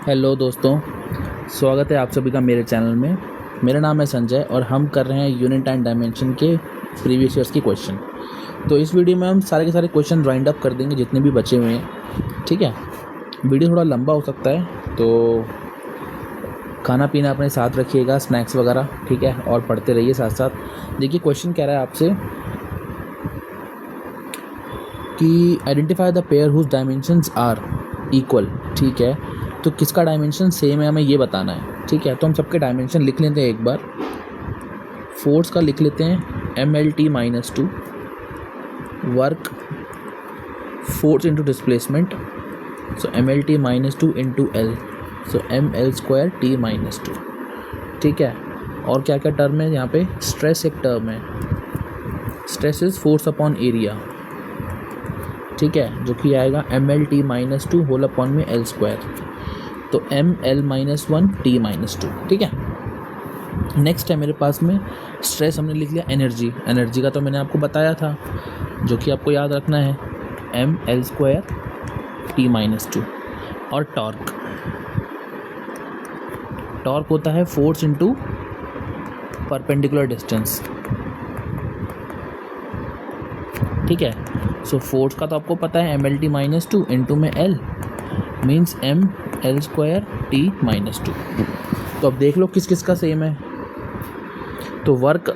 Hello दोस्तों, स्वागत है आप सभी का मेरे चैनल में। मेरा नाम है संजय और हम कर रहे हैं यूनिट एंड डायमेंशन के प्रीवियस ईयर्स की क्वेश्चन। तो इस वीडियो में हम सारे के सारे क्वेश्चन राइंड अप कर देंगे जितने भी बचे हुए हैं। ठीक है, वीडियो थोड़ा लंबा हो सकता है तो खाना पीना अपने साथ रखिएगा, स्नैक्स वगैरह, ठीक है, और पढ़ते रहिए साथ साथ। देखिए क्वेश्चन कह रहा है आपसे कि identify the pair whose dimensions are equal. ठीक है, तो किसका डायमेंशन सेम है हमें ये बताना है। ठीक है, तो हम सबके डायमेंशन लिख लेते हैं एक बार। फोर्स का लिख लेते हैं MLT-2, work force into displacement, so MLT-2 into L, so ML²T-2। ठीक है, और क्या क्या टर्म है यहाँ पे? स्ट्रेस एक टर्म है, stress is force upon area. ठीक है, जो कि आएगा MLT-2 होल अपॉन में L², तो ML-1T-2। ठीक है, नेक्स्ट है मेरे पास में स्ट्रेस, हमने लिख लिया एनर्जी। एनर्जी का तो मैंने आपको बताया था, जो कि आपको याद रखना है ML²T-2। और टॉर्क, टॉर्क होता है फोर्स इंटू परपेंडिकुलर डिस्टेंस। ठीक है, सो फोर्स का तो आपको पता है MLT-2 इंटू में L मीन्स ML²T-2। तो अब देख लो किस किस का सेम है। तो वर्क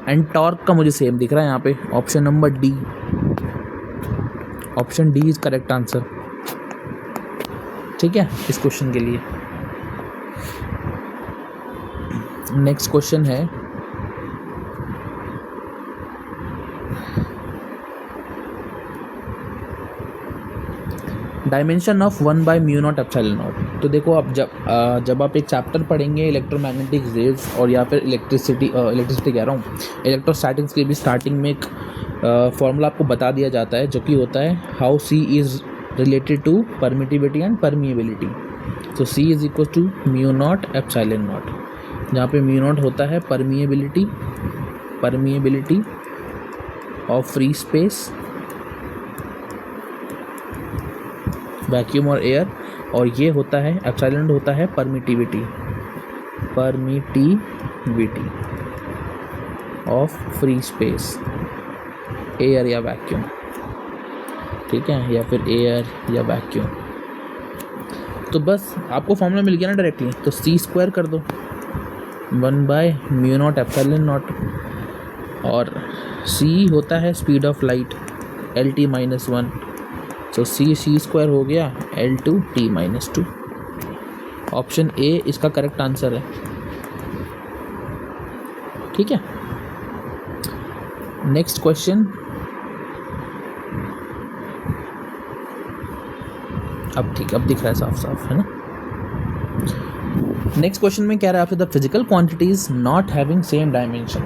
एंड टॉर्क का मुझे सेम दिख रहा है यहाँ पे, option number D. Option D is correct answer. ठीक है, इस क्वेश्चन के लिए। नेक्स्ट क्वेश्चन है डायमेंशन ऑफ 1/μ0ε0। तो देखो आप जब आप एक चैप्टर पढ़ेंगे इलेक्ट्रोमैग्नेटिक वेव्स और या फिर इलेक्ट्रिसिटी कह रहा हूँ, इलेक्ट्रोस्टैटिक्स के भी स्टार्टिंग में एक फॉर्मूला आपको बता दिया जाता है, जो कि होता है how C is related to permittivity and permeability. तो C इज इक्वल टू μ0ε0, जहाँ पे μ0 होता है permeability of free space, vacuum और एयर, और ये होता है एप्सिलॉन होता है permittivity of free space, air या वैक्यूम। ठीक है, या फिर एयर या वैक्यूम। तो बस आपको फॉर्मूला मिल गया ना डायरेक्टली, तो C² कर दो 1/μ0ε0, और C होता है स्पीड ऑफ लाइट LT-1, तो C² हो गया L2T-2। ऑप्शन ए इसका करेक्ट आंसर है। ठीक है, नेक्स्ट क्वेश्चन। अब दिख रहा है साफ साफ, है ना। नेक्स्ट क्वेश्चन में कह रहा है आपसे the physical quantities not having same dimension.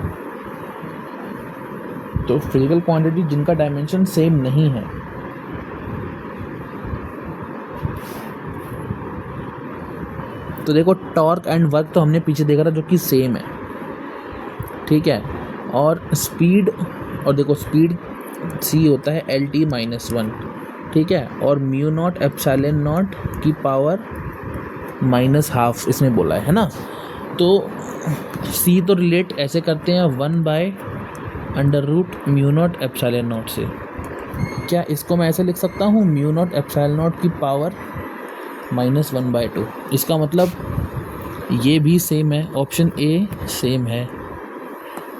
तो फिजिकल क्वांटिटी जिनका डायमेंशन सेम नहीं है, तो देखो टॉर्क एंड वर्क तो हमने पीछे देखा था जो कि सेम है। ठीक है, और स्पीड, और देखो स्पीड C होता है LT-1। ठीक है, और μ0ε0 की पावर -½ इसमें बोला है ना। तो C तो रिलेट ऐसे करते हैं 1/√μ0ε0 से। क्या इसको मैं ऐसे लिख सकता हूँ μ0ε0 की पावर -1/2। इसका मतलब ये भी सेम है, ऑप्शन ए सेम है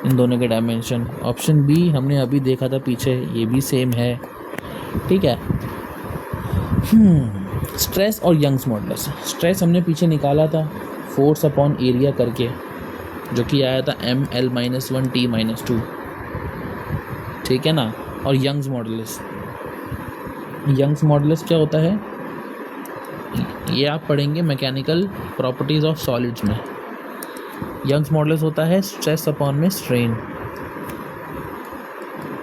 इन दोनों के डायमेंशन। ऑप्शन बी हमने अभी देखा था पीछे, ये भी सेम है। ठीक है, स्ट्रेस और यंग्स मॉडुलस। स्ट्रेस हमने पीछे निकाला था फोर्स अपॉन एरिया करके, जो कि आया था ML-1T-2। ठीक है ना, और यंग्स मॉडुलस क्या होता है ये आप पढ़ेंगे मैकेनिकल प्रॉपर्टीज़ ऑफ सॉलिड्स में। यंग्स मॉडुलस होता है स्ट्रेस अपॉन में strain,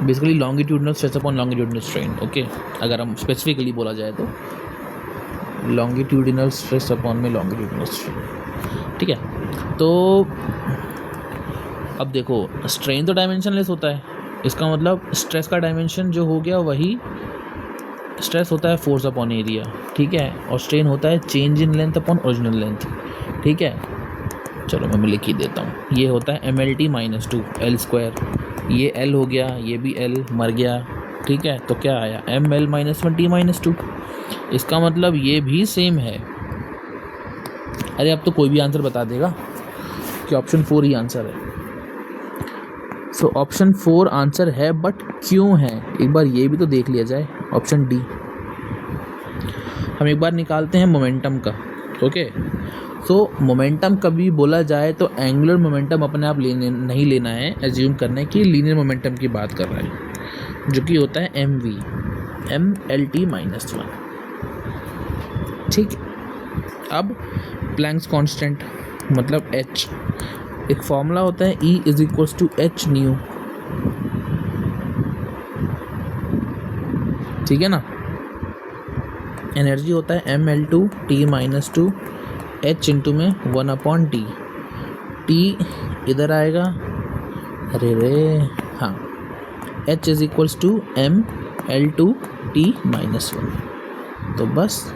basically longitudinal stress upon longitudinal strain. Okay, अगर हम स्पेसिफिकली बोला जाए तो लॉन्गिट्यूडिनल स्ट्रेस अपॉन में लॉन्गिट्यूडनल स्ट्रेन। ठीक है, तो अब देखो स्ट्रेन तो डायमेंशनलेस होता है, इसका मतलब स्ट्रेस का डायमेंशन जो हो गया वही स्ट्रेस होता है फोर्स अपॉन एरिया, ठीक है, और स्ट्रेन होता है change in length upon original length, ठीक है। चलो मैं लिख ही देता हूँ, ये होता है MLT माइनस 2 L², ये L हो गया, ये भी L मर गया, ठीक है। तो क्या आया ML माइनस 1 T माइनस 2। इसका मतलब ये भी सेम है। अरे अब तो कोई भी आंसर बता देगा कि ऑप्शन 4 ही आंसर है। सो ऑप्शन 4 आंसर है, बट क्यों है एक बार ये भी तो देख लिया जाए। ऑप्शन डी हम एक बार निकालते हैं मोमेंटम का, ओके। सो मोमेंटम कभी बोला जाए तो एंगुलर मोमेंटम अपने आप नहीं लेना है, एज्यूम करना है कि लीनियर मोमेंटम की बात कर रहा है, जो कि होता है MLT माइनस 1, ठीक। अब प्लैंक्स कांस्टेंट मतलब H, एक फॉर्मूला होता है E is equals to H nu, ठीक है ना। एनर्जी होता है ML2 T minus 2 H into में 1 अपॉन T, T इधर आएगा, अरे रे हाँ, H is equals to ML2 T minus 1। तो बस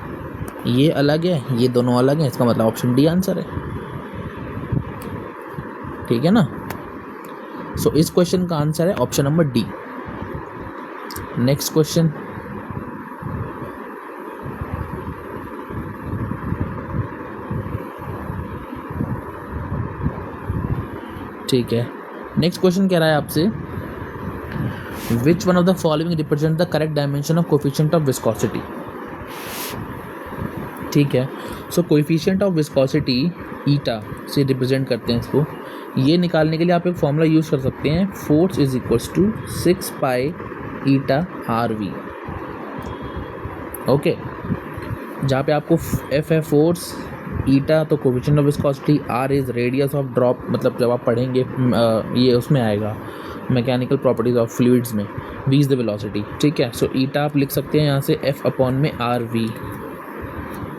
ये अलग है, ये दोनों अलग हैं, इसका मतलब ऑप्शन डी आंसर है, ठीक है ना। सो इस क्वेश्चन का आंसर है option number D. Next question, ठीक है। नेक्स्ट क्वेश्चन कह रहा है आपसे, which one of the following represent the correct dimension of coefficient of viscosity, ठीक है। सो कोफिशिएंट ऑफ विस्कोसिटी ईटा से रिप्रेजेंट करते हैं इसको। ये निकालने के लिए आप एक फॉर्मूला यूज़ कर सकते हैं, force is equals to 6 pi eta RV, okay. जहाँ पे आपको F है फोर्स, ईटा तो coefficient of viscosity, R is radius of drop, मतलब जब आप पढ़ेंगे ये उसमें आएगा मैकेनिकल प्रॉपर्टीज ऑफ फ्लूइड्स में, V इज द वेलोसिटी, ठीक है। सो ईटा आप लिख सकते हैं यहाँ से F अपॉन में RV,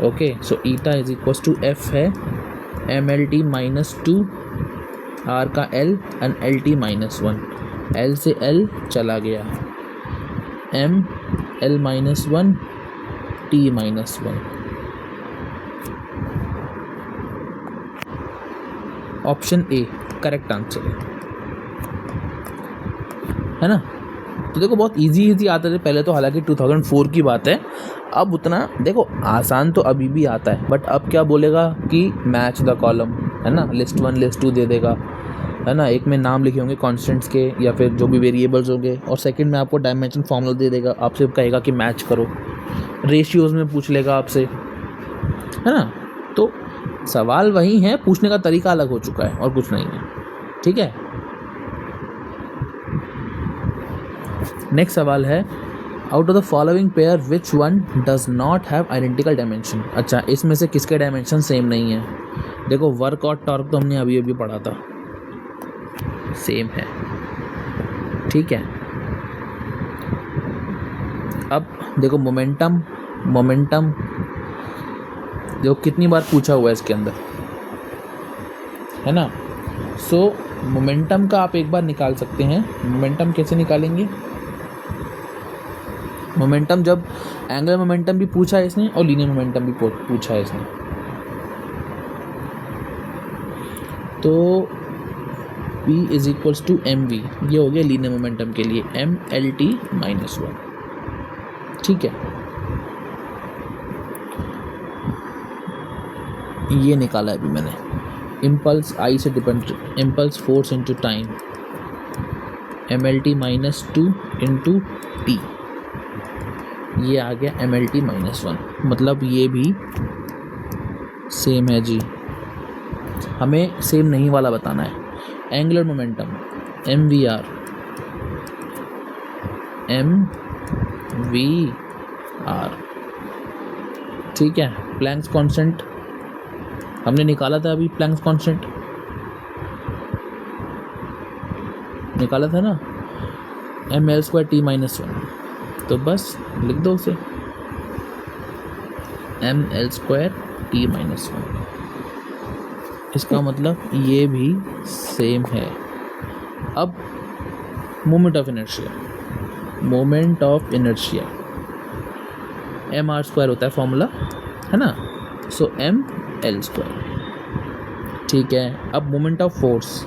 okay. So eta is equals to F है MLT माइनस 2, R का L एंड LT माइनस 1, L से L चला गया, ML माइनस 1 T minus 1। Option A correct answer है ना। तो देखो बहुत इजी आते थे पहले तो, हालांकि 2004 की बात है, अब उतना देखो आसान तो अभी भी आता है, बट अब क्या बोलेगा कि मैच द कॉलम, है ना, लिस्ट 1 लिस्ट 2 दे देगा, है ना। एक में नाम लिखे होंगे कॉन्स्टेंट्स के या फिर जो भी वेरिएबल्स होंगे, और सेकंड में आपको डायमेंशन फॉर्मूला दे देगा, आपसे कहेगा कि मैच करो, रेशियोज में पूछ लेगा आपसे, है ना। तो सवाल वही है, पूछने का तरीका अलग हो चुका है और कुछ नहीं है, ठीक है। नेक्स्ट सवाल है, out of the following pair which one does not have identical dimension. अच्छा, इसमें से किसके डायमेंशन सेम नहीं है। देखो वर्क और टॉर्क तो हमने अभी अभी पढ़ा था, सेम है, ठीक है। अब देखो मोमेंटम देखो कितनी बार पूछा हुआ है इसके अंदर, है ना। सो मोमेंटम का आप एक बार निकाल सकते हैं। मोमेंटम कैसे निकालेंगे? मोमेंटम जब एंगुलर मोमेंटम भी पूछा है इसने और लीनियर मोमेंटम भी पूछा है इसने, तो P is equals to MV, ये हो गया लीनियर मोमेंटम के लिए MLT माइनस 1, ठीक है। ये निकाला है अभी मैंने, इम्पल्स I से depend, impulse force into time MLT माइनस 2 इंटू T, ये आ गया MLT माइनस 1, मतलब ये भी सेम है जी। हमें सेम नहीं वाला बताना है। एंगुलर मोमेंटम MVR, ठीक है। प्लैंक्स कांस्टेंट हमने निकाला था अभी, प्लैंक्स कांस्टेंट निकाला था ना, ML² T माइनस 1, तो बस लिख दो उसे ML² T माइनस 1। इसका मतलब ये भी सेम है। अब moment of inertia M R square होता है फॉर्मूला, है ना। सो एम एल स्क्वायर, ठीक है। अब मोमेंट ऑफ फोर्स,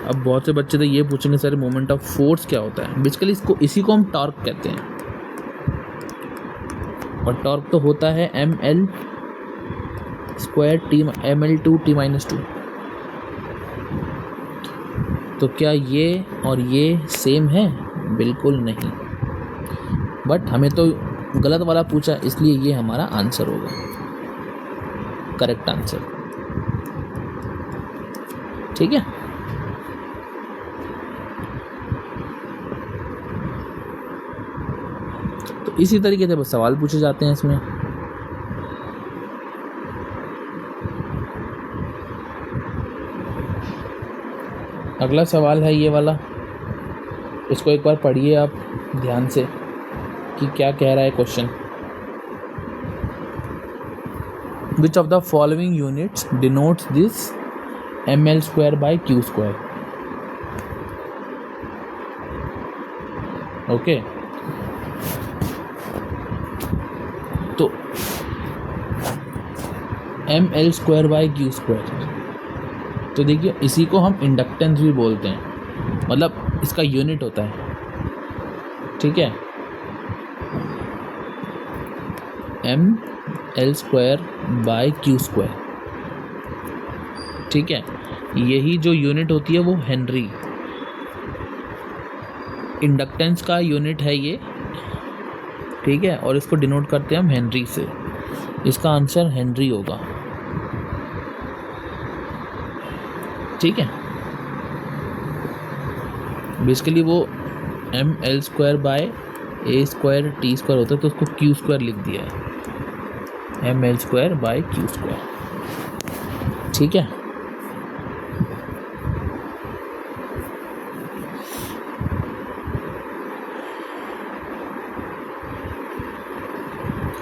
अब बहुत से बच्चे तो ये पूछेंगे सर मोमेंट ऑफ फोर्स क्या होता है। बेसिकली इसी को हम टॉर्क कहते हैं, और टॉर्क तो होता है M L square T M L two T minus two. तो क्या ये और ये सेम है? बिल्कुल नहीं, बट हमें तो गलत वाला पूछा, इसलिए ये हमारा आंसर होगा, करेक्ट आंसर, ठीक है। तो इसी तरीके से बस सवाल पूछे जाते हैं इसमें। अगला सवाल है ये वाला, इसको एक बार पढ़िए आप ध्यान से कि क्या कह रहा है question. Which of the following units denotes this M L square by Q square. Okay, तो M L square by Q square, तो देखिए इसी को हम इंडक्टेंस भी बोलते हैं, मतलब इसका यूनिट होता है, ठीक है। M L square by Q square, ठीक है। यही जो यूनिट होती है वो हेनरी, इंडक्टेंस का यूनिट है ये, ठीक है। और इसको डिनोट करते हैं हम हेनरी से, इसका आंसर हेनरी होगा, ठीक है। बेसिकली वो M L square by A square T square होता है, तो उसको क्यू स्क्वायर लिख दिया है, M L square by Q square, ठीक है।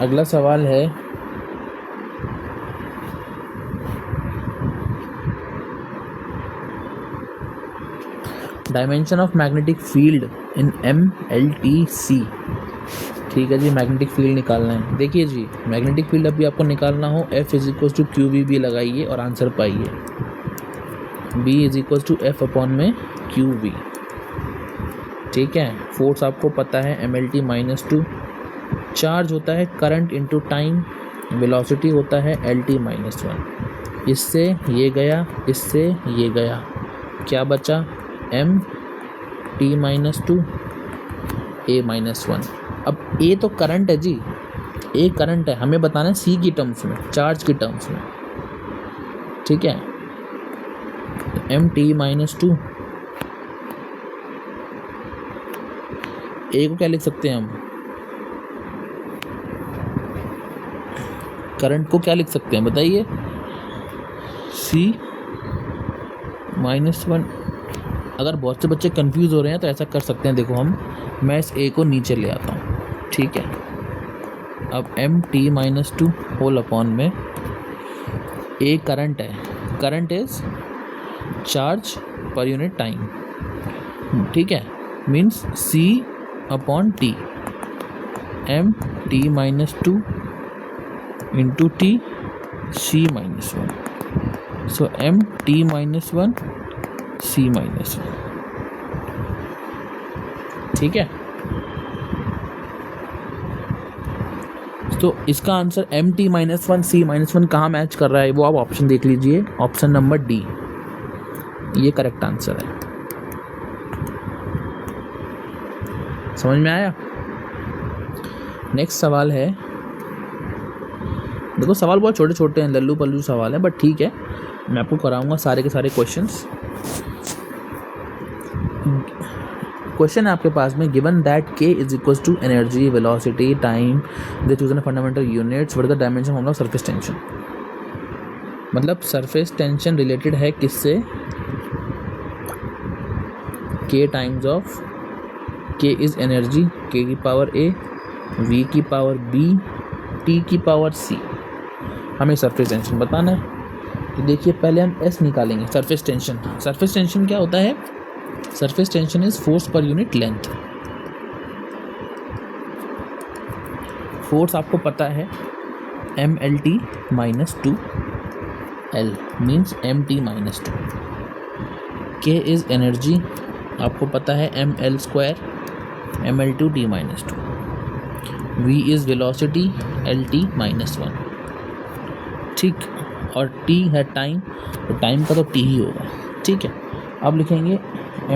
अगला सवाल है, dimension of magnetic field in M L T C, ठीक है जी। मैग्नेटिक फील्ड निकालना है। देखिए जी, मैग्नेटिक फील्ड अभी आपको निकालना हो, F is equal to Q V B लगाइए और आंसर पाइए, B is equal to F upon में क्यू वी, ठीक है। फोर्स आपको पता है M L T minus two, charge होता है करंट इंटू टाइम, वेलोसिटी होता है एल टी माइनस वन, इससे ये गया, इससे ये गया, क्या बचा? M T minus to A minus one. अब ए तो करंट है जी, ए करंट है, हमें बताना है सी की टर्म्स में, चार्ज की टर्म्स में, ठीक है। एम टी माइनस टू, ए को क्या लिख सकते हैं हम? करंट को क्या लिख सकते हैं बताइए? सी माइनस वन। अगर बहुत से बच्चे कंफ्यूज हो रहे हैं तो ऐसा कर सकते हैं, देखो मैं इस ए को नीचे ले आता हूँ, ठीक है। अब M T minus two whole upon में ए करंट है, current is charge per unit time, ठीक है। Means C upon T, M T minus two into T C minus one, so M T minus one C minus one, ठीक है। तो इसका answer M T minus one C minus one कहाँ match कर रहा है वो आप ऑप्शन देख लीजिए, ऑप्शन नंबर डी, ये करेक्ट आंसर है। समझ में आया? नेक्स्ट सवाल है, देखो सवाल बहुत छोटे छोटे हैं, लल्लू पल्लू सवाल है, बट ठीक है, मैं आपको कराऊंगा सारे के सारे क्वेश्चंस। क्वेश्चन है आपके पास में, given that k is equal to energy, velocity, time, they chosen fundamental units, what is the dimension of surface tension. मतलब सरफेस टेंशन रिलेटेड है किससे? k times of, k is energy, k की power a, v की power b, t की power c, हमें surface tension बताना है। तो देखिए पहले हम s निकालेंगे, सरफेस टेंशन। सरफेस टेंशन क्या होता है? Surface tension is force per unit length, force आपको पता है mLT माइनस 2 L means MT minus 2। K is energy, आपको पता है mL square mL2T minus 2। V is velocity LT minus 1। ठीक, और T है टाइम, तो टाइम का तो T ही होगा। ठीक है, अब लिखेंगे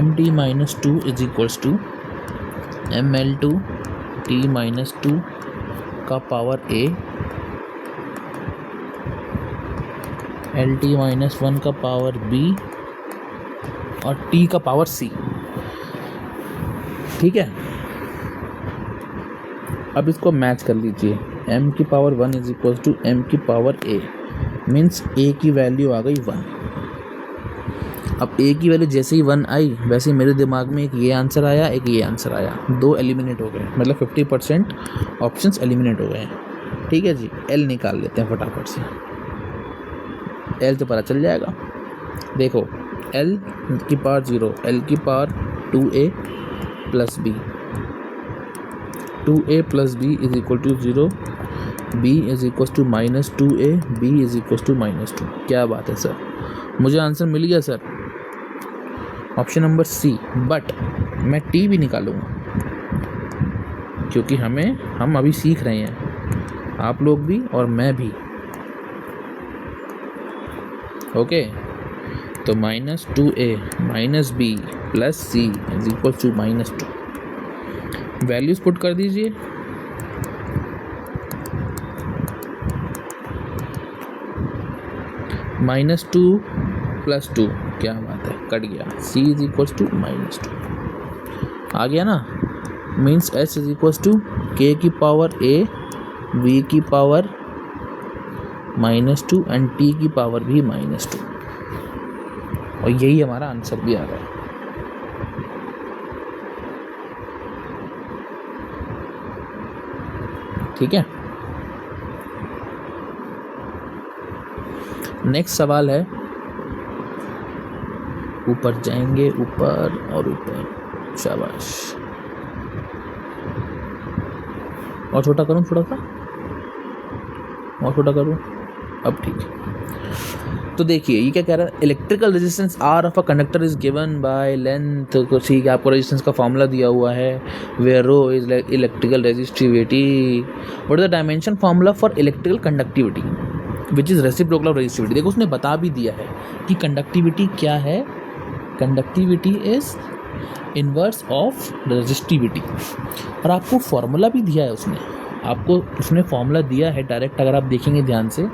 MT minus 2 is equals to mL2T minus 2 का पावर A, LT माइनस 1 का पावर B और T का पावर C। ठीक है, अब इसको मैच कर लीजिए। m की power 1 is equal to m की पावर a, मीन्स a की वैल्यू आ गई 1। अब a की वैल्यू जैसे ही 1 आई वैसे ही मेरे दिमाग में एक ये आंसर आया, एक ये आंसर आया, दो एलिमिनेट हो गए, मतलब 50% ऑप्शंस एलिमिनेट हो गए हैं। ठीक है जी, l निकाल लेते हैं फटाफट से। l तो पता चल जाएगा, देखो l की पावर 0, l की power 2a plus b, 2a plus b is equal to 0, b is equal to minus 2a, b is equal to minus 2। क्या बात है सर, मुझे आंसर मिल गया sir, option number C. But मैं t भी निकालूंगा क्योंकि हम अभी सीख रहे हैं, आप लोग भी और मैं भी। ओके, तो minus 2a minus b plus c is equal to minus 2। Values put कर दीजिए। माइनस 2 प्लस 2, क्या बात है, कट गया। c is equal to minus 2 आ गया ना, means s is equal to k की पावर a, v की पावर माइनस 2 एंड t की पावर भी माइनस 2, और यही हमारा आंसर भी आ रहा है। ठीक है, नेक्स्ट सवाल है, ऊपर जाएंगे, ऊपर और ऊपर, शाबाश। और छोटा करूं, थोड़ा सा और छोटा करूं, अब ठीक है। तो देखिए ये क्या कह रहा है, electrical resistance R of a conductor is given by length. तो ठीक है, आपको रेजिस्टेंस का फॉर्मूला दिया हुआ है, where rho is electrical resistivity. What is the dimension formula for electrical conductivity which is reciprocal of resistivity. देखो उसने बता भी दिया है कि कंडक्टिविटी क्या है, conductivity is inverse of resistivity, और आपको फॉर्मूला भी दिया है उसने फॉर्मूला दिया है डायरेक्ट। अगर आप देखेंगे ध्यान से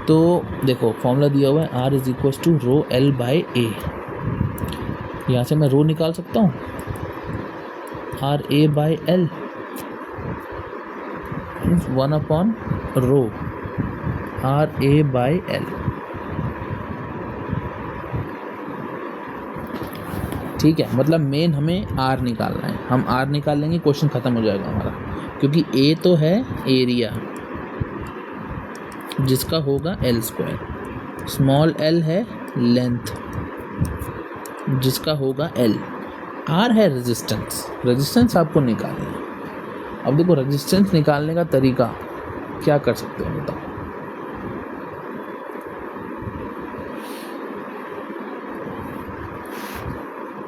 तो देखो फॉर्मूला दिया हुआ है, R is equal to rho L by A. यहाँ से मैं रो निकाल सकता हूँ, R A by L 1 upon rho R A by L. ठीक है, मतलब मेन हमें R निकालना है, हम R निकाल लेंगे, क्वेश्चन खत्म हो जाएगा हमारा, क्योंकि A तो है एरिया जिसका होगा L स्क्वायर, स्मॉल l है लेंथ जिसका होगा L, R है रेजिस्टेंस आपको निकालना है। अब देखो रेजिस्टेंस निकालने का तरीका क्या कर सकते हो बताओ।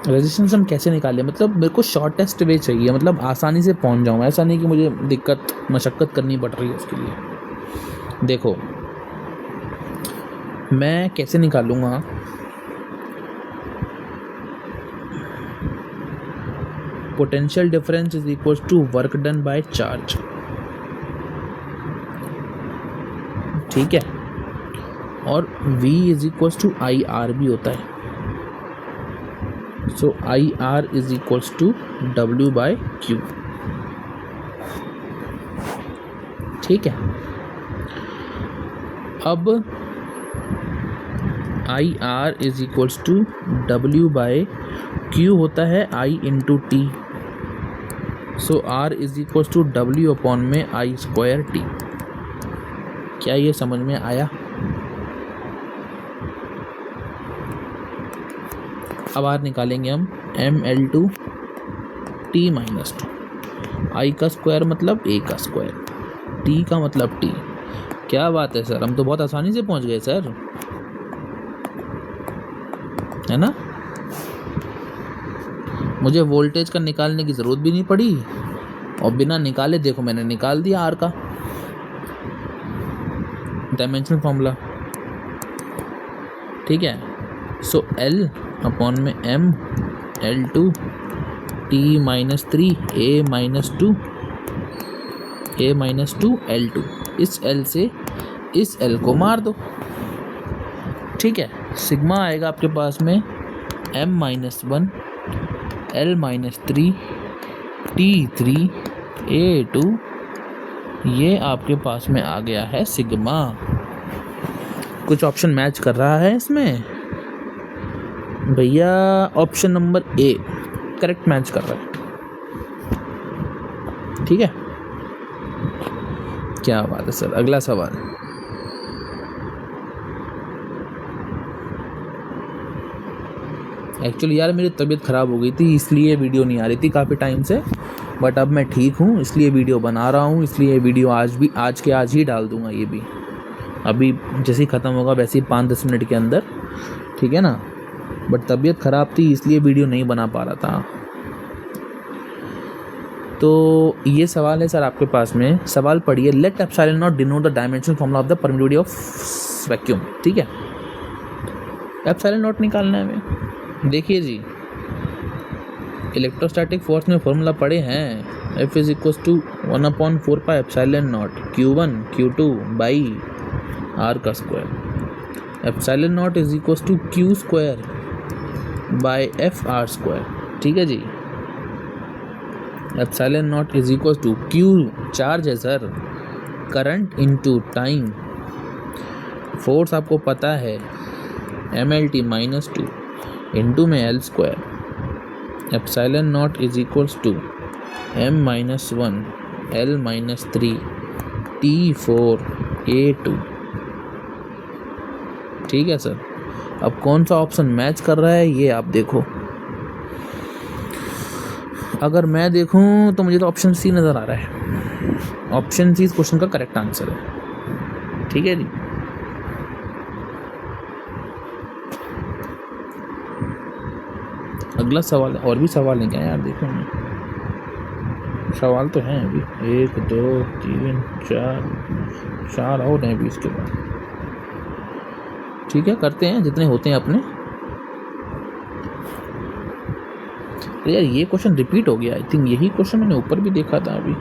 रेजिस्टेंस हम कैसे निकालें, मतलब मेरे को शॉर्टेस्ट वे चाहिए, मतलब आसानी से पहुंच जाऊँ, ऐसा नहीं कि मुझे मशक्क़त करनी पड़ रही है उसके लिए। देखो मैं कैसे निकालूंगा, potential difference is equal to work done by charge. ठीक है, और V is equal to I R भी होता है, so I R is equal to W by Q। ठीक है, अब I R is equals to W by Q होता है I into T, so R is equals to W upon में I square T. क्या ये समझ में आया? अब R निकालेंगे हम mL2 T माइनस 2, I का स्क्वायर मतलब A का स्क्वायर, टी का मतलब टी। क्या बात है सर, हम तो बहुत आसानी से पहुंच गए सर, है ना। मुझे वोल्टेज का निकालने की ज़रूरत भी नहीं पड़ी और बिना निकाले देखो मैंने निकाल दिया आर का डायमेंशनल फॉर्मूला। ठीक है, सो एल अपॉन में M L2 T-3 A-2 L2। इस L से इस L को मार दो। ठीक है, सिग्मा आएगा आपके पास में M-1 L-3 T3 A2। ये आपके पास में आ गया है सिग्मा। कुछ ऑप्शन मैच कर रहा है इसमें भैया? Option number A correct match कर रहा है। ठीक है, क्या बात है सर। अगला सवाल, एक्चुअली यार मेरी तबीयत ख़राब हो गई थी इसलिए वीडियो नहीं आ रही थी काफ़ी टाइम से, बट अब मैं ठीक हूँ इसलिए वीडियो बना रहा हूँ। इसलिए वीडियो आज के आज ही डाल दूँगा। ये भी अभी जैसे ही ख़त्म होगा वैसे ही 5-10 मिनट के अंदर, ठीक है ना। बट तबीयत ख़राब थी इसलिए वीडियो नहीं बना पा रहा था। तो ये सवाल है सर आपके पास में। सवाल पढ़िए, let epsilon naught denote the dimensional formula of the permittivity of vacuum. ठीक है, एप्सिलॉन नॉट निकालना है हमें। देखिए जी, इलेक्ट्रोस्टैटिक फोर्स में फॉर्मूला पढ़े हैं, F = 1/4 epsilon naught Q1 Q2 by R का square. Epsilon naught = Q² by FR square. ठीक है जी, एप्सिलॉन नॉट = Q चार्ज है sir, current into time. Force आपको पता है MLT-2 इनटू में L²। Epsilon naught = M-1 L-3 T4 A2। ठीक है सर, अब कौन सा ऑप्शन मैच कर रहा है ये आप देखो। अगर मैं देखूं तो मुझे तो ऑप्शन सी नज़र आ रहा है। ऑप्शन सी इस क्वेश्चन का करेक्ट आंसर है। ठीक है जी, अगला सवाल है। और भी सवाल है क्या यार? देखो मैं, सवाल तो हैं अभी 1 2 3 4 और हैं अभी इसके बाद। ठीक है, करते हैं जितने होते हैं अपने। यार ये क्वेश्चन रिपीट हो गया, आई थिंक यही क्वेश्चन मैंने ऊपर भी देखा था अभी।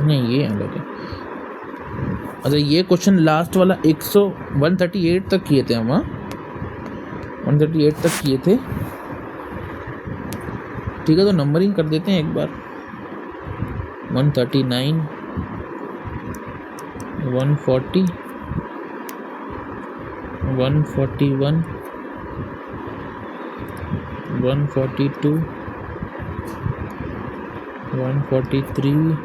नहीं, ये अलग है। अच्छा, ये क्वेश्चन लास्ट वाला 138 तक किए थे हम। 138 तक किए थे। ठीक है, तो नंबरिंग कर देते हैं एक बार। 139 140 141 142 143।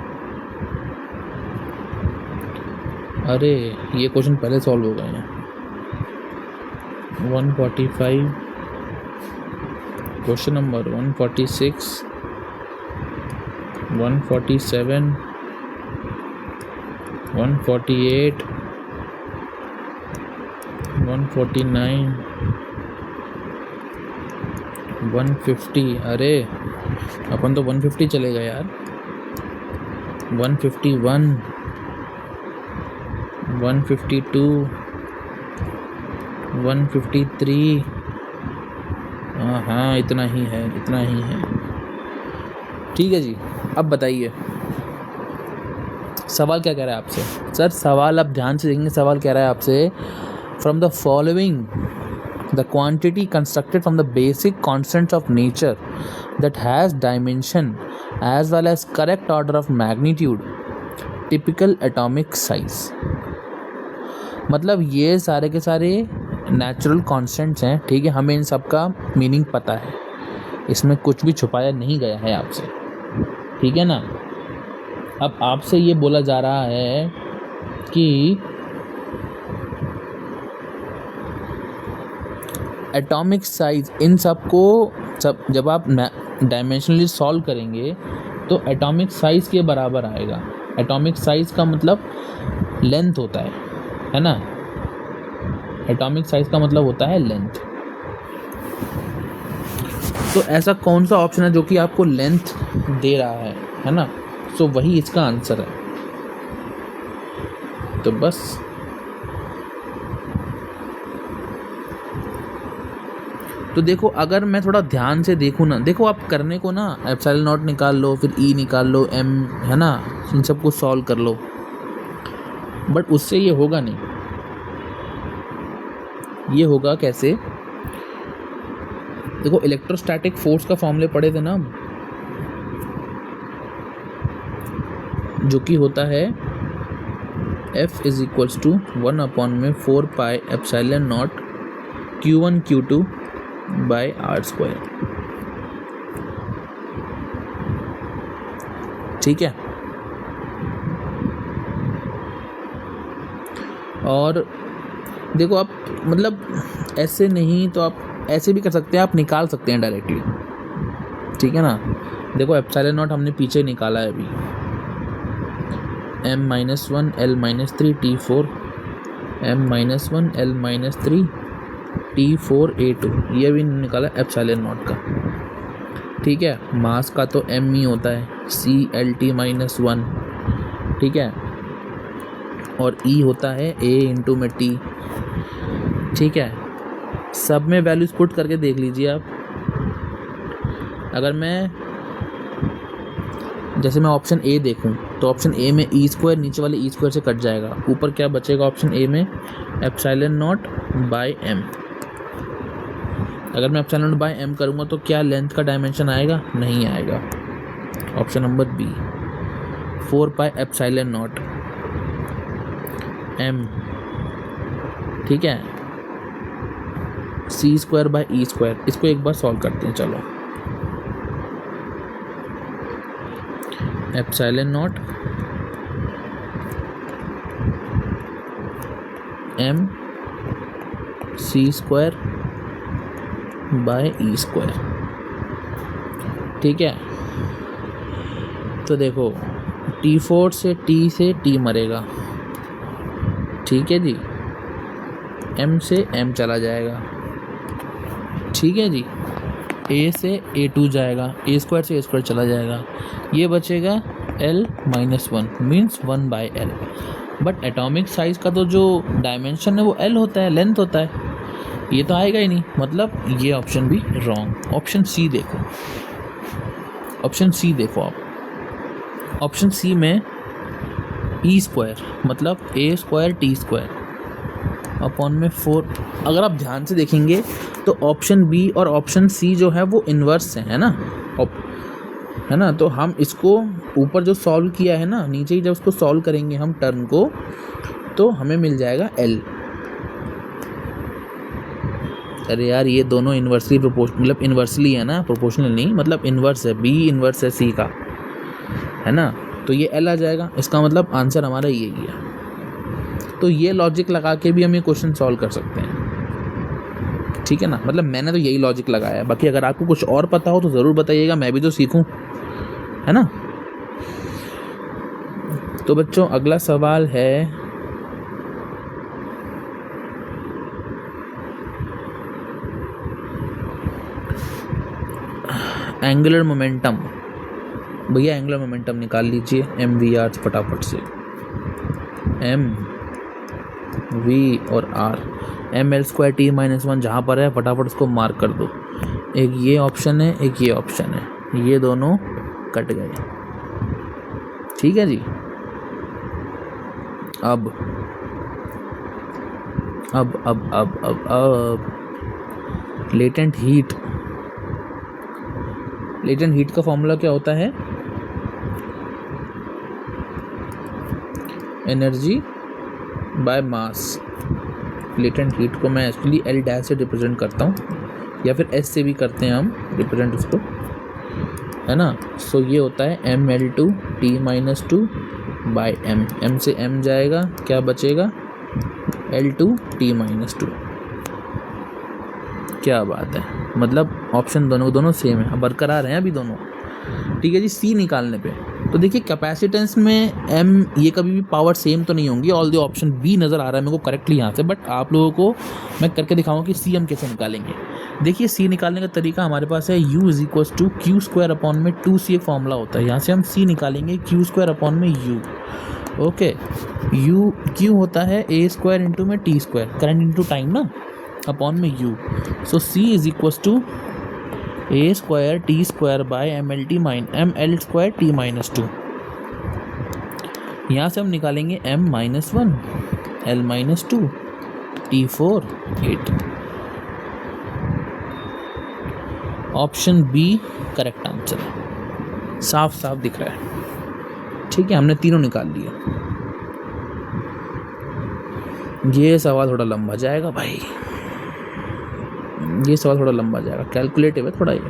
अरे ये क्वेश्चन पहले सॉल्व हो गए हैं। 145, क्वेश्चन नंबर 146 147 148 149 150। अरे अपन तो 150 चलेगा यार। 151 152 153। हाँ, इतना ही है। ठीक है जी, अब बताइए सवाल क्या कह रहा है आपसे। सर सवाल आप ध्यान से देखेंगे। सवाल कह रहा है आपसे, from the following the quantity constructed from the basic constants of nature that has dimension as well as correct order of magnitude typical atomic size. मतलब ये सारे के सारे नेचुरल कॉन्स्टेंट्स हैं। ठीक है, हमें इन सब का मीनिंग पता है, इसमें कुछ भी छुपाया नहीं गया है आपसे। ठीक है ना। अब आपसे ये बोला जा रहा है कि एटॉमिक साइज इन सब को जब आप डायमेंशनली सॉल्व करेंगे तो एटॉमिक साइज़ के बराबर आएगा। एटॉमिक साइज़ का मतलब लेंथ होता है ना, एटॉमिक साइज़ का मतलब होता है लेंथ। तो ऐसा कौन सा ऑप्शन है जो कि आपको लेंथ दे रहा है ना, सो वही इसका आंसर है। तो बस तो देखो, अगर मैं थोड़ा ध्यान से देखूँ ना, देखो आप करने को ना एप्सिलॉन नॉट निकाल लो, फिर ई निकाल लो, एम, है ना, इन सबको सॉल्व कर लो, बट उससे ये होगा नहीं। ये होगा कैसे? देखो, इलेक्ट्रोस्टैटिक फोर्स का फॉर्मूले पढ़े थे ना, जो कि होता है F is equals to 1/4πε0 Q1 Q2 by r²। ठीक है, और देखो आप मतलब ऐसे नहीं तो आप ऐसे भी कर सकते हैं, आप निकाल सकते हैं डायरेक्टली। ठीक है ना, देखो एप्सिलॉन नॉट हमने पीछे निकाला है अभी, m-1 L-3 T4 m-1 L-3 T4 A2, ये भी निकाला एप्सिलॉन नॉट का। ठीक है, मास का तो m ही होता है, CLT-1। ठीक है, और E होता है A इंटू में T। ठीक है, सब में वैल्यूज पुट करके देख लीजिए आप। अगर मैं जैसे मैं ऑप्शन ए देखूं तो ऑप्शन ए में E², नीचे वाले E² से कट जाएगा, ऊपर क्या बचेगा ऑप्शन ए में? Epsilon naught by m। अगर मैं एप्सिलॉन नॉट बाय m करूँगा तो क्या लेंथ का डायमेंशन आएगा? नहीं आएगा। Option number B, 4πε0 m। ठीक है, C² बाय E²। इसको एक बार सॉल्व करते हैं, चलो। Epsilon naught m C² by E²। ठीक है, तो देखो T4 से T मरेगा। ठीक है जी, M से M चला जाएगा। ठीक है जी, A से A2 जाएगा, A² से A² चला जाएगा, ये बचेगा L-1 means 1/L। But atomic size का तो जो डायमेंशन है वो L होता है, लेंथ होता है, ये तो आएगा ही नहीं। मतलब ये ऑप्शन भी रॉन्ग। ऑप्शन सी देखो, ऑप्शन सी देखो आप, ऑप्शन सी में E² मतलब A² T² अपॉन में 4। अगर आप ध्यान से देखेंगे तो ऑप्शन बी और ऑप्शन सी जो है वो इन्वर्स है ना, है ना। तो हम इसको ऊपर जो सॉल्व किया है ना, नीचे ही जब उसको सॉल्व करेंगे हम टर्म को, तो हमें मिल जाएगा L। अरे यार, ये दोनों इन्वर्सली प्रोपोर्शनल, मतलब इन्वर्सली है ना, प्रोपोर्शनल नहीं, मतलब इन्वर्स है, बी इन्वर्स है सी का, है ना। तो ये L आ जाएगा, इसका मतलब आंसर हमारा ये ही है। तो ये लॉजिक लगा के भी हम ये क्वेश्चन सॉल्व कर सकते हैं। ठीक है ना, मतलब मैंने तो यही लॉजिक लगाया। बाकी अगर आपको कुछ और पता हो तो ज़रूर बताइएगा, मैं भी तो सीखूं, है ना। तो बच्चों, अगला सवाल है एंगुलर मोमेंटम। भैया एंगुलर मोमेंटम निकाल लीजिए MV/R फटाफट से। M V और R, ML²T-1 जहाँ पर है फटाफट उसको मार्क कर दो। एक ये ऑप्शन है, एक ये ऑप्शन है, ये दोनों कट गए। ठीक है जी। अब लेटेंट हीट, लेटेंट हीट का फॉर्मूला क्या होता है? Energy by mass. Latent heat को मैं एक्चुअली L' से रिप्रेजेंट करता हूँ, या फिर S से भी करते हैं हम रिप्रेजेंट उसको, है ना। सो ये होता है ML2T-2 बाय M। M से M जाएगा, क्या बचेगा? L2T-2। क्या बात है, मतलब ऑप्शन दोनों सेम है, बरकरार हैं अभी दोनों। ठीक है जी, सी निकालने पे तो देखिए कैपेसिटेंस में एम ये कभी भी पावर सेम तो नहीं होंगी, ऑल द ऑप्शन बी नज़र आ रहा है मेरे को करेक्टली यहाँ से, बट आप लोगों को मैं करके दिखाऊंगा कि सी हम कैसे निकालेंगे। देखिए सी निकालने का तरीका हमारे पास है u is equals to Q square upon में 2c एक फॉर्मूला होता है, यहाँ से हम सी निकालेंगे क्यू स्क्वायर अपॉन में u। ओके, u क्यू होता है a स्क्वायर इंटू में t square, current into time ना, अपॉन में u। So c is equals to a square T square by ml square t minus 2। यहाँ से हम निकालेंगे m minus 1 l minus 2 t4 8। Option B correct answer है, साफ साफ दिख रहा है। ठीक है, हमने तीनों निकाल लिए। ये सवाल थोड़ा लंबा जाएगा भाई, ये सवाल थोड़ा लंबा जाएगा, कैलकुलेटिव है थोड़ा ये,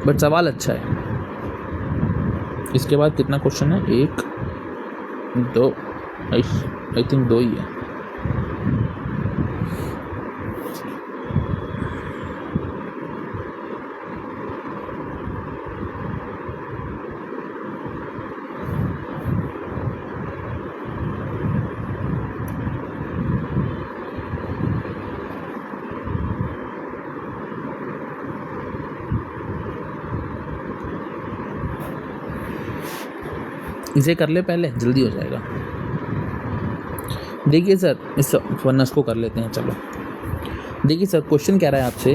बट सवाल अच्छा है। इसके बाद कितना क्वेश्चन है, 1 2 आई थिंक 2 ही है। इसे कर ले पहले, जल्दी हो जाएगा। देखिए सर, इस वरना को कर लेते हैं, चलो। देखिए सर, क्वेश्चन कह रहा है आपसे,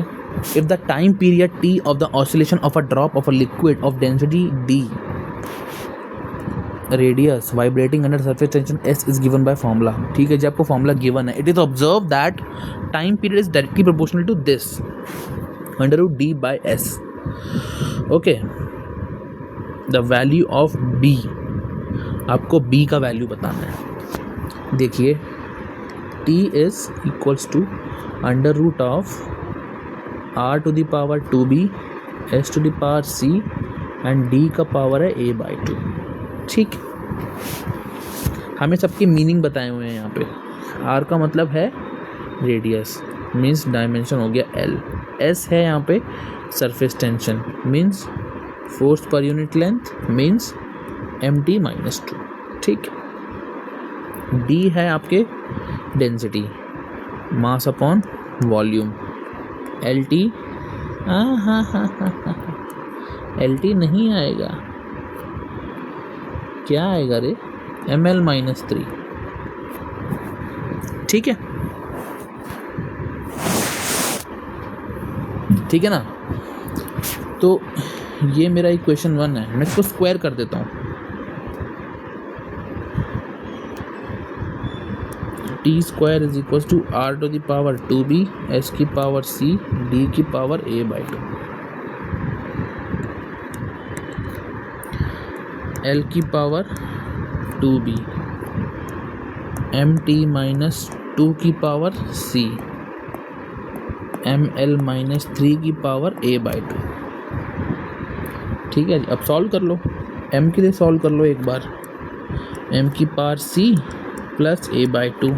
if the time period T of the oscillation of a drop of a liquid of density D radius vibrating under surface tension S is given by formula. ठीक है जी, आपको फॉर्मूला गिवन है। It is observe that time period is directly proportional to this √d by S. Okay, the value of b, आपको b का value बताना है। देखिए t is equals to √of r to the power 2b s to the power c and d का power है a/2। ठीक, हमें सबके मीनिंग बताए हुए हैं यहाँ पे। r का मतलब है रेडियस, मीन्स डायमेंशन हो गया l। s है यहाँ पे surface tension, means force per unit length, means mt minus 2। ठीक, d है आपके density, mass upon volume, lt lt नहीं आएगा, क्या आएगा रे, ml माइनस 3। ठीक है, ठीक है ना। तो ये मेरा इक्वेशन 1 है, मैं इसको स्क्वायर कर देता हूँ। T square is equal to r to the power 2b s की पावर c d की पावर a/2। l की पावर 2b mt माइनस 2 की पावर c ml माइनस 3 की पावर a/2। ठीक है, अब सॉल्व कर लो, m के लिए सॉल्व कर लो एक बार। m की power c plus a/2,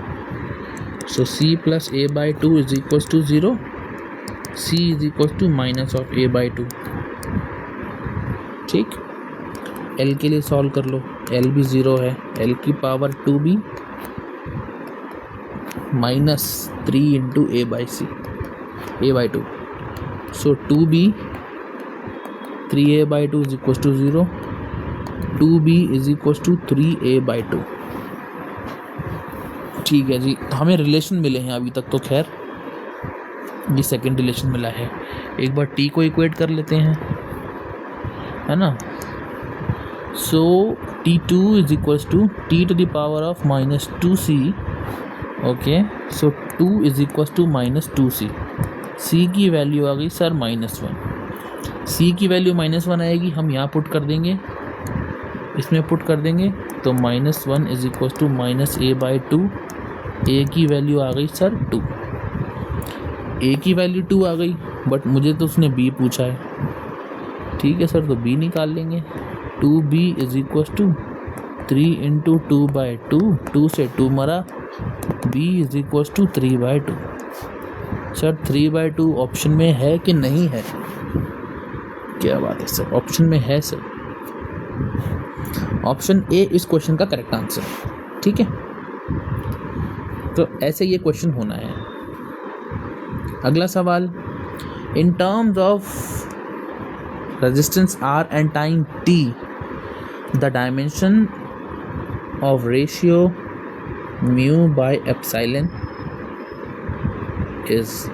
so c plus a/2 is equal to 0, c is equal to minus of a/2। ठीक, l के लिए सॉल्व कर लो, l भी 0 है, l की power 2b minus 3 into a/2, so 2b 3a/2 is equal to 0, 2b is equal to 3a/2। ठीक है जी, तो हमें रिलेशन मिले हैं अभी तक तो, खैर ये सेकंड रिलेशन मिला है। एक बार t को इक्वेट कर लेते हैं, है ना। So t2 is equals to t to the power of minus 2c। Okay, so 2 is equals to minus 2c। c की वैल्यू आ गई सर -1, c की वैल्यू -1 आएगी, हम यहाँ पुट कर देंगे, इसमें पुट कर देंगे, तो -1 is equals to minus a/2। a की वैल्यू आ गई सर 2, a की वैल्यू 2 आ गई, बट मुझे तो उसने b पूछा है। ठीक है सर, तो b निकाल लेंगे। 2b is equal to 3 into 2/2, 2 से 2 मरा, b is equal to 3/2। Sir 3/2 option में है कि नहीं है? क्या बात है सर, ऑप्शन में है सर। ऑप्शन ए इस क्वेश्चन का करेक्ट आंसर है, ठीक है। तो ऐसे ये क्वेश्चन होना है। अगला सवाल, in terms of resistance R and time T the dimension of ratio mu by epsilon is.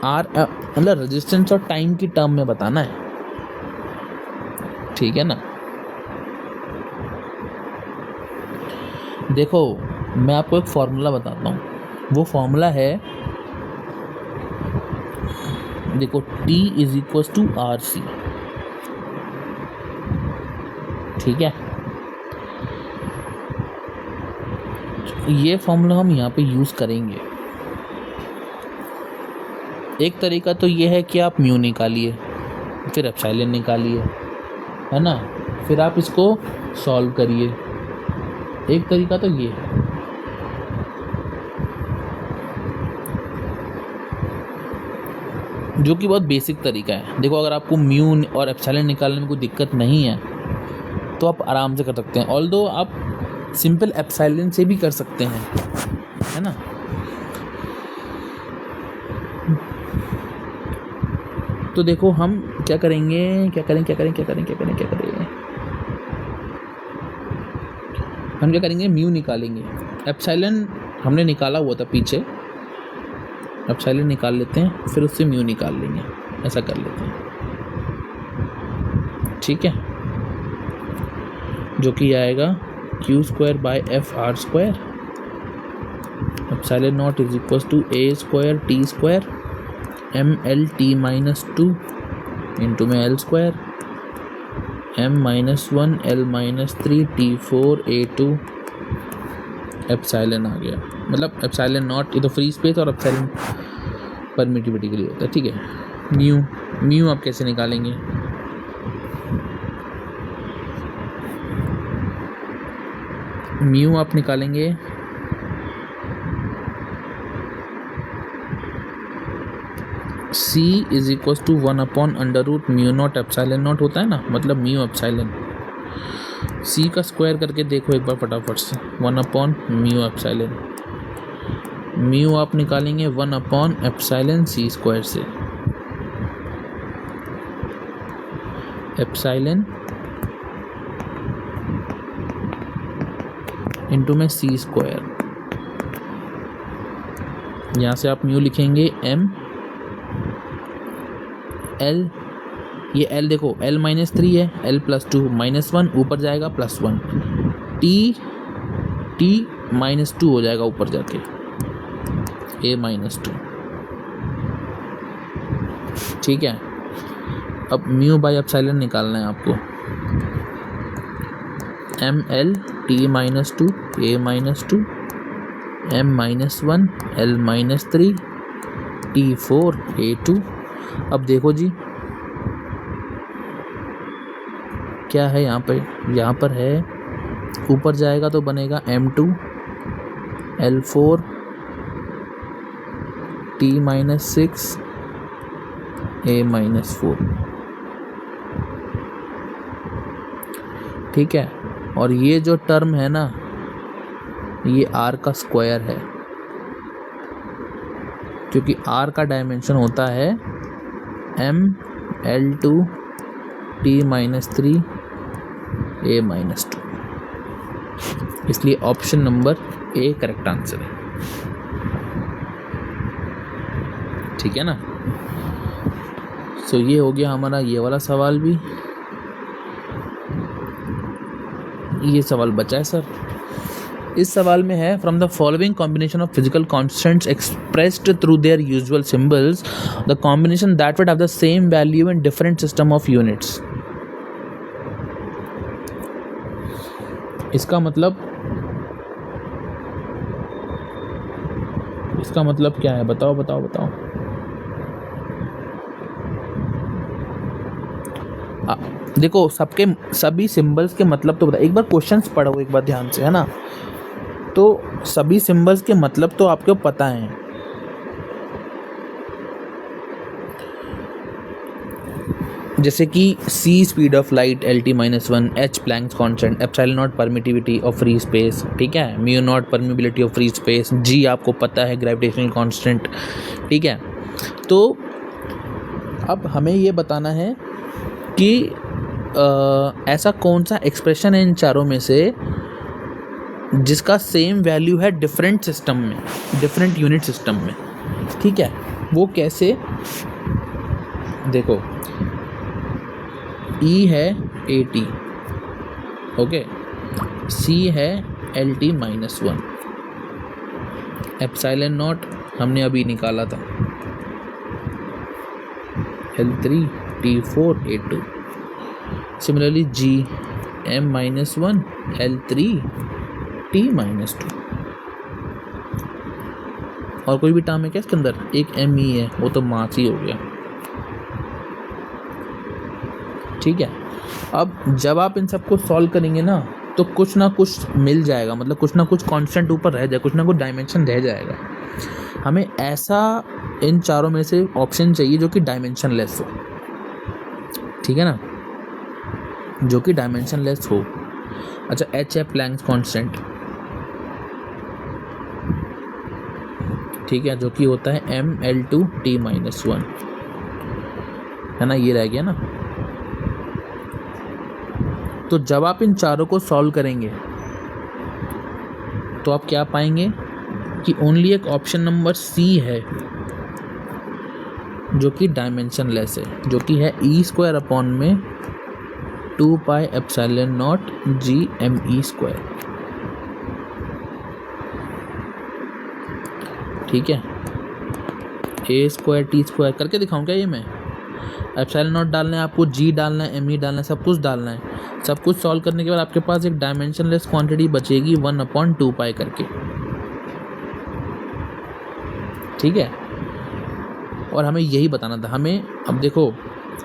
R मतलब रेजिस्टेंस और टाइम की टर्म में बताना है, ठीक है ना। देखो मैं आपको एक फॉर्मूला बताता हूँ, वो फॉर्मूला है, देखो T is equal to RC, ठीक है। ये फॉर्मूला हम यहाँ पे यूज़ करेंगे। एक तरीका तो ये है कि आप म्यू निकालिए, फिर एप्सिलॉन निकालिए, है ना, फिर आप इसको सॉल्व करिए। एक तरीका तो ये है। जो कि बहुत बेसिक तरीका है। देखो अगर आपको म्यू और एप्सिलॉन निकालने में कोई दिक्कत नहीं है तो आप आराम से कर सकते हैं। ऑल्दो आप सिंपल एप्सिलॉन से भी कर सकते हैं, है ना। तो देखो हम क्या करेंगे, हम क्या करेंगे, म्यू निकालेंगे। एप्सिलॉन हमने निकाला हुआ था पीछे, एप्सिलॉन निकाल लेते हैं, फिर उससे म्यू निकाल लेंगे, ऐसा कर लेते हैं, ठीक है। जो कि आएगा Q² by FR², epsilon naught is equal to A² T² MLT-2 into में L² M-1 L-3 T4 A2 epsilon आ गया। मतलब एप्सिलॉन नॉट ये तो फ्री स्पेस और एप्सिलॉन परमिटिविटी के लिए होता है, ठीक है। म्यू आप कैसे निकालेंगे, म्यू आप निकालेंगे C is equal to 1/√μ naught epsilon naught होता है ना, मतलब म्यू एप्सिलॉन। C का स्क्वायर करके देखो एक बार फटाफट से, 1/μ एप्सिलॉन। म्यू आप निकालेंगे 1/एप्सिलॉन C² से, एप्सिलॉन इंटू में C²। यहाँ से आप म्यू लिखेंगे M L, ये L देखो L-3 है, L+2 -1 ऊपर जाएगा +1, T-2 हो जाएगा ऊपर जाके A-2, ठीक है। अब म्यू बाय एप्सिलॉन निकालना है आपको, ML T-2 A-2 M-1 L-3 T4 A2। अब देखो जी क्या है यहाँ पर है, ऊपर जाएगा तो बनेगा M2 L4 T-6 A-4, ठीक है। और ये जो टर्म है ना, ये R का स्क्वायर है, क्योंकि R का डायमेंशन होता है ML2 T-3 A-2, इसलिए option number A correct answer है, ठीक है ना। सो ये हो गया हमारा ये वाला सवाल भी। ये सवाल बचा है सर। इस सवाल में है, from the following combination of physical constants expressed through their usual symbols the combination that would have the same value in different system of units. इसका मतलब क्या है, बताओ। देखो सभी सिंबल्स के मतलब तो बता, एक बार क्वेश्चंस पढ़ो एक बार ध्यान से, है ना। तो सभी सिंबल्स के मतलब तो आपको पता है। जैसे कि c speed of light LT-1, h Planck's constant, epsilon not permittivity of free space, ठीक है, mu naught permeability of free space, g आपको पता है ग्रेविटेशनल कांस्टेंट, ठीक है। तो अब हमें ये बताना है कि ऐसा कौन सा एक्सप्रेशन है इन चारों में से जिसका सेम वैल्यू है डिफरेंट सिस्टम में, डिफरेंट यूनिट सिस्टम में, ठीक है। वो कैसे, देखो E है AT, ओके, C है LT-1, एप्सिलॉन नॉट हमने अभी निकाला था L3 T4 A2, similarly G M-1 L3 T-2। और कोई भी टर्म है क्या इसके अंदर? एक ME है, वो तो मास ही हो गया, ठीक है। अब जब आप इन सबको सॉल्व करेंगे ना तो कुछ ना कुछ मिल जाएगा, मतलब कुछ ना कुछ कांस्टेंट ऊपर रह जाए, कुछ ना कुछ डायमेंशन रह जाएगा। हमें ऐसा इन चारों में से ऑप्शन चाहिए जो कि डायमेंशन लेस हो, ठीक है ना, जो कि डायमेंशन लेस हो। अच्छा, h है प्लैंक्स कांस्टेंट, ठीक है, जो कि होता है mL2T-1, है ना, ये रह गया ना। तो जब आप इन चारों को सॉल्व करेंगे तो आप क्या पाएंगे कि ओनली एक ऑप्शन नंबर C है जो कि डायमेंशन लेस है, जो कि है E² 2πε0 GME², ठीक है। A² T² करके दिखाऊं क्या ये मैं? एप्सिलॉन नॉट डालना है आपको, G डालना है, ME डालना है, सब कुछ डालना है। सब कुछ सॉल्व करने के बाद आपके पास एक डायमेंशनलेस क्वांटिटी बचेगी 1/2π करके, ठीक है। और हमें यही बताना था, अब देखो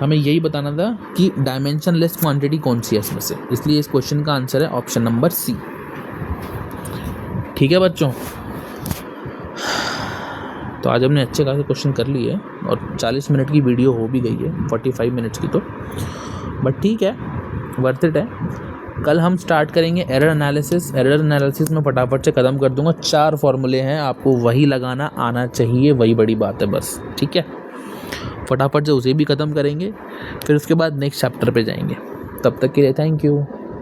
हमें यही बताना था कि डायमेंशनलेस क्वांटिटी कौन सी है इसमें से, इसलिए इस क्वेश्चन का आंसर है ऑप्शन नंबर C, ठीक है बच्चों। तो आज हमने अच्छे खासे क्वेश्चन कर लिए और 40 मिनट की वीडियो हो भी गई है, 45 मिनट्स की, तो बट ठीक है, वर्थ इट है। कल हम स्टार्ट करेंगे एरर एनालिसिस में फटाफट से ख़त्म कर दूंगा। 4 फॉर्मूले हैं, आपको वही लगाना आना चाहिए, वही बड़ी बात है बस, ठीक है। फटाफट से उसे भी ख़त्म करेंगे, फिर उसके बाद नेक्स्ट चैप्टर पे जाएंगे। तब तक के लिए थैंक यू।